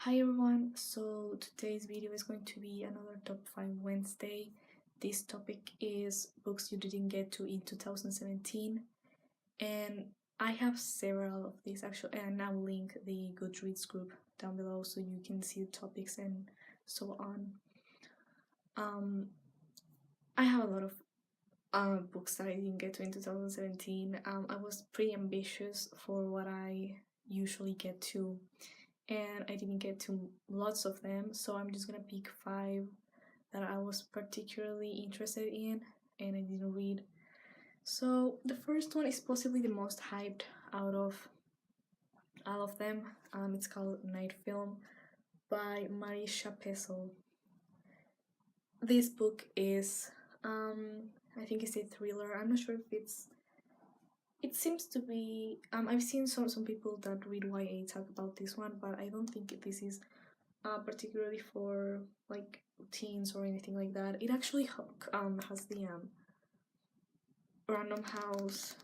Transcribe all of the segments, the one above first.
Hi everyone, so today's video is going to be another top 5 Wednesday. This topic is books you didn't get to in 2017, and I have several of these actually, and I'll link the Goodreads group down below so you can see the topics and so on. I have a lot of books that I didn't get to in 2017. I was pretty ambitious for what I usually get to, and I didn't get to lots of them, so I'm just gonna pick 5 that I was particularly interested in and I didn't read. So the first one is possibly the most hyped out of all of them. It's called Night Film by Marisha Pessel. This book is, I think it's a thriller. I'm not sure if it seems to be, I've seen some people that read YA talk about this one, but I don't think this is particularly for like teens or anything like that. It actually has the Random House.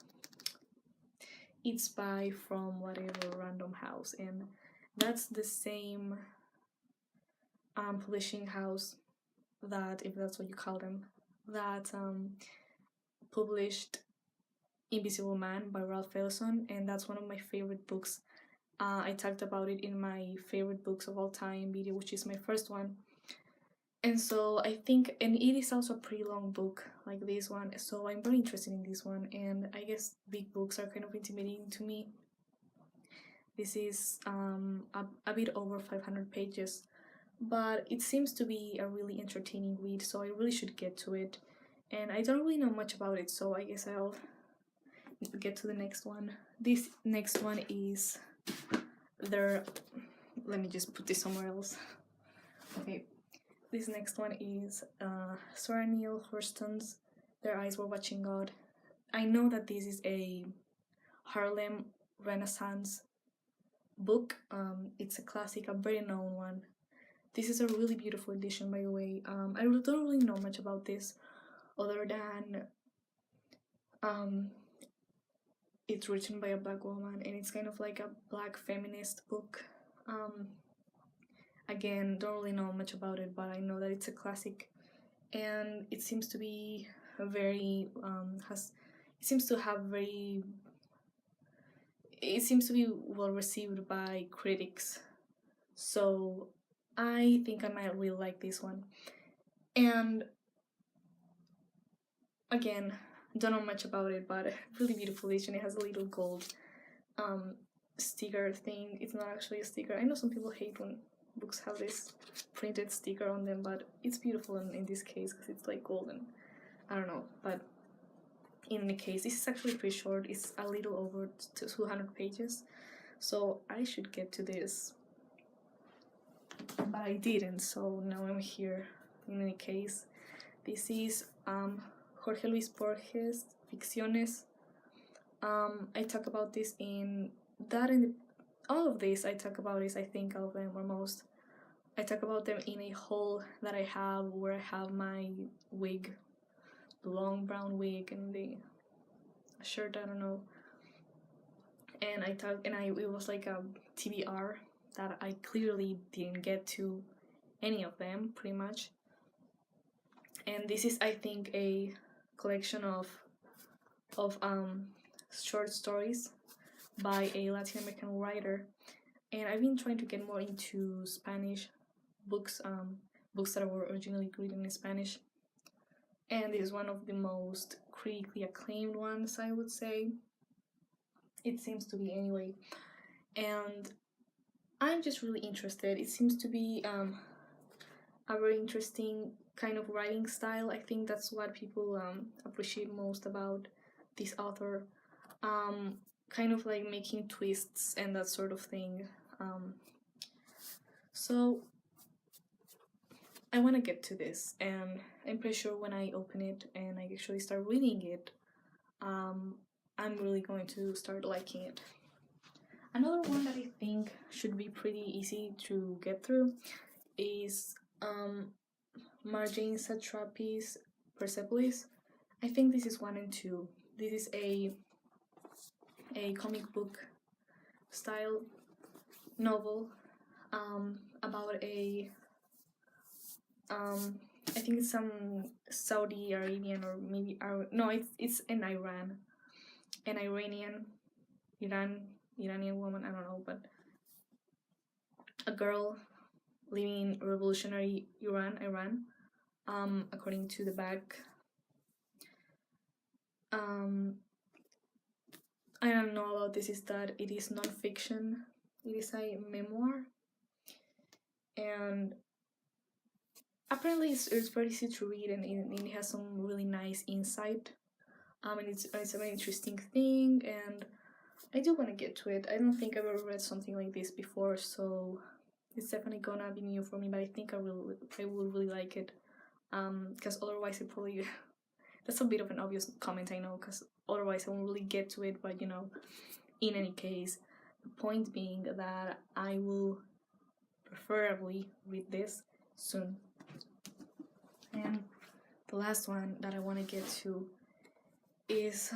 It's by From Whatever Random House, and that's the same publishing house that, if that's what you call them, that published Invisible Man by Ralph Ellison, and that's one of my favorite books. I talked about it in my favorite books of all time video, which is my first one. And so I think, and it is also a pretty long book like this one, so I'm very interested in this one, and I guess big books are kind of intimidating to me. This is a bit over 500 pages, but it seems to be a really entertaining read, so I really should get to it. And I don't really know much about it, so I guess I'll get to the next one. This next one is let me just put this somewhere else. Okay. This next one is Sarah Neale Hurston's Their Eyes Were Watching God. I know that this is a Harlem Renaissance book. It's a classic, a very known one. This is a really beautiful edition, by the way. I don't really know much about this other than it's written by a black woman, and it's kind of like a black feminist book. Again, don't really know much about it, but I know that it's a classic, and it seems to be a very it seems to be well received by critics. So I think I might really like this one. And again, don't know much about it, but really beautiful edition. It has a little gold sticker thing. It's not actually a sticker. I know some people hate when books have this printed sticker on them, but it's beautiful in this case because it's like golden. I don't know, but in any case, this is actually pretty short. It's a little over 200 pages, so I should get to this, but I didn't, so now I'm here. In any case, this is Jorge Luis Borges Ficciones. I talk about this in all of these I talk about is, I think, all of them or most. I talk about them in a haul that I have where I have my wig, the long brown wig, and the shirt, I don't know. And it was like a TBR that I clearly didn't get to any of them, pretty much. And this is, I think, a collection of short stories by a Latin American writer, and I've been trying to get more into Spanish books, books that were originally written in Spanish, and this is one of the most critically acclaimed ones, I would say. It seems to be, anyway, and I'm just really interested. It seems to be a very interesting kind of writing style. I think that's what people appreciate most about this author, kind of like making twists and that sort of thing. So I want to get to this, and I'm pretty sure when I open it and I actually start reading it, I'm really going to start liking it. Another one that I think should be pretty easy to get through is Marjane Satrapi's Persepolis. I think this is 1 and 2. This is a comic book style novel about a I think it's some Saudi Arabian, or maybe no, it's in Iran, an Iranian woman, I don't know, but a girl living in revolutionary Iran. According to the back, I don't know about this, is that it is non-fiction. It is a memoir, and apparently it's very easy to read, and it has some really nice insight. And it's a very interesting thing, and I do want to get to it. I don't think I've ever read something like this before, so it's definitely gonna be new for me. But I think I will really like it. Because otherwise it probably that's a bit of an obvious comment, I know, because otherwise I won't really get to it. But you know, in any case, the point being that I will preferably read this soon. And the last one that I want to get to is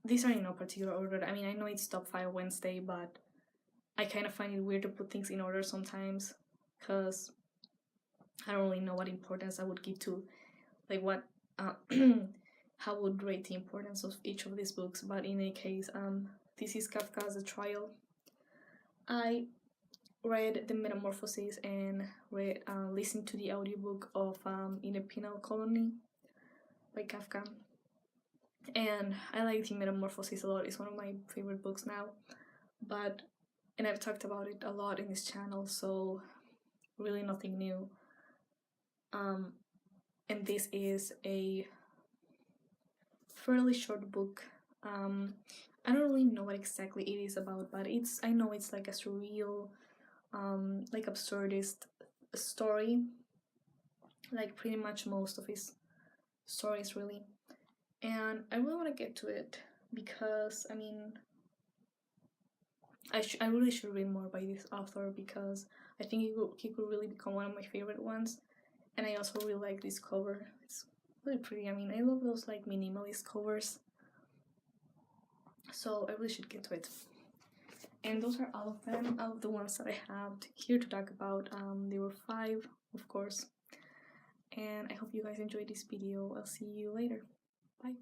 these are in no particular order. I mean, I know it's top 5 Wednesday, but I kind of find it weird to put things in order sometimes, because I don't really know what importance I would give to, like, what how I would rate the importance of each of these books. But in any case, this is Kafka's The Trial. I read The Metamorphosis and listened to the audiobook of In a Penal Colony by Kafka. And I like The Metamorphosis a lot. It's one of my favorite books now. And I've talked about it a lot in this channel, so really nothing new. And this is a fairly short book. I don't really know what exactly it is about, but I know it's like a surreal, like absurdist story, like pretty much most of his stories, really. And I really want to get to it because, I mean, I really should read more by this author, because I think he could really become one of my favorite ones. And I also really like this cover. It's really pretty. I mean, I love those like minimalist covers. So I really should get to it. And those are all of them, all of the ones that I have here to talk about. There were 5, of course. And I hope you guys enjoyed this video. I'll see you later. Bye.